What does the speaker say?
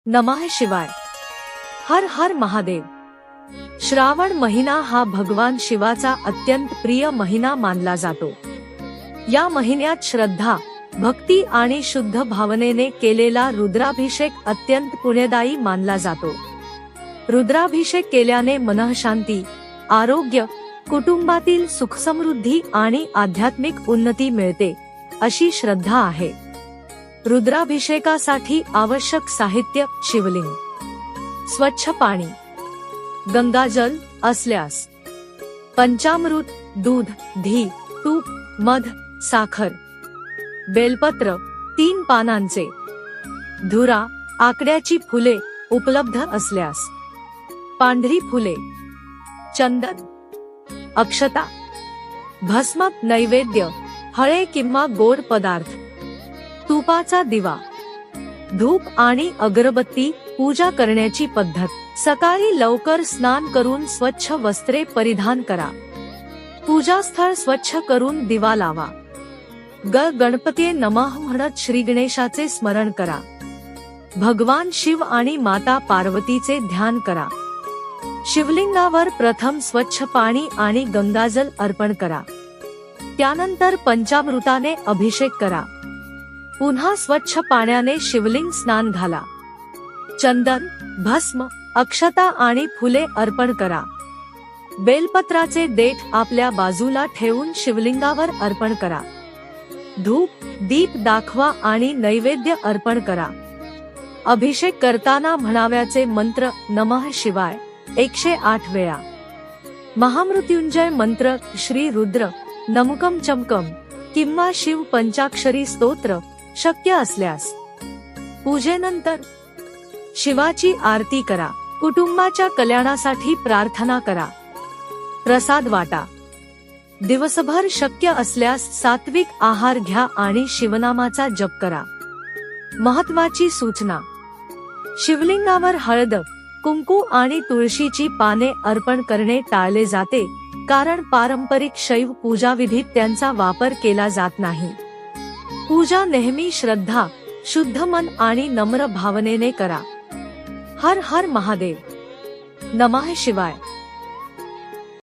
नमः शिवाय। हर हर महादेव। श्रावण महिना हा भगवान शिवाचा अत्यंत प्रिय महिना मानला जातो। या महिन्यात श्रद्धा, भक्ती आणि शुद्ध भावनेने केलेला रुद्राभिषेक अत्यंत पुण्यदायी मानला जातो। रुद्राभिषेक केल्याने मनःशांती, आरोग्य, कुटुंबातील सुखसमृद्धी आणि आध्यात्मिक उन्नती मिळते, अशी श्रद्धा आहे। रुद्राभिषेकासाठी आवश्यक साहित्य: शिवलिंग, स्वच्छ पाणी, गंगाजल असल्यास पंचामृत, दूध, घी, तूप, मध, साखर, बेलपत्र 3 पानांचे, धुरा, आकड्याची फुले उपलब्ध असल्यास, पांढरी फुले, चंदन, अक्षता, भस्म, नैवेद्य, फळे किंवा गोड पदार्थ, तुपाचा दिवा, धूप आणि अगरबत्ती। पूजा करण्याची पद्धत: सकाळी लवकर स्नान करून स्वच्छ वस्त्रे परिधान करा। पूजास्थळ स्वच्छ करून दिवा लावा। गणपतीये नमः म्हणत श्री गणेशाचे स्मरण करा। भगवान शिव आणि माता पार्वतीचे ध्यान करा। शिवलिंगावर प्रथम स्वच्छ पाणी आणि गंगाजल अर्पण करा। त्यानंतर पंचामृताने अभिषेक करा। पुन्हा स्वच्छ पाण्याने शिवलिंग स्नान घाला। चंदन, भस्म, अक्षता आणि फुले अर्पण करा। बेलपत्राचे देठ आपल्या बाजूला ठेवून शिवलिंगावर अर्पण करा। धूप, दीप दाखवा आणि नैवेद्य अर्पण करा। अभिषेक करताना म्हणाव्याचे मंत्र: नमः शिवाय 108 वेळा। महामृत्युंजय मंत्र: श्री रुद्र नमकम चमकम किंवा शिव पंचाक्षरी स्तोत्र शक्य असल्यास। पूजेनंतर शिवाची आरती करा। कुटुंबाच्या कल्याणासाठी प्रार्थना करा। प्रसाद वाटा। दिवसभर शक्य असल्यास सात्विक आहार घ्या आणि शिवनामाचा जप करा। महत्त्वाची सूचना: शिवलिंगावर हळद, कुंकू आणि तुळशीची पाने अर्पण करणे टाळले जाते, कारण पारंपरिक शैव पूजाविधीत त्यांचा वापर केला जात नाही। पूजा नेहमी श्रद्धा, शुद्ध मन आणि नम्र भावनेने करा। हर हर महादेव। नमः शिवाय।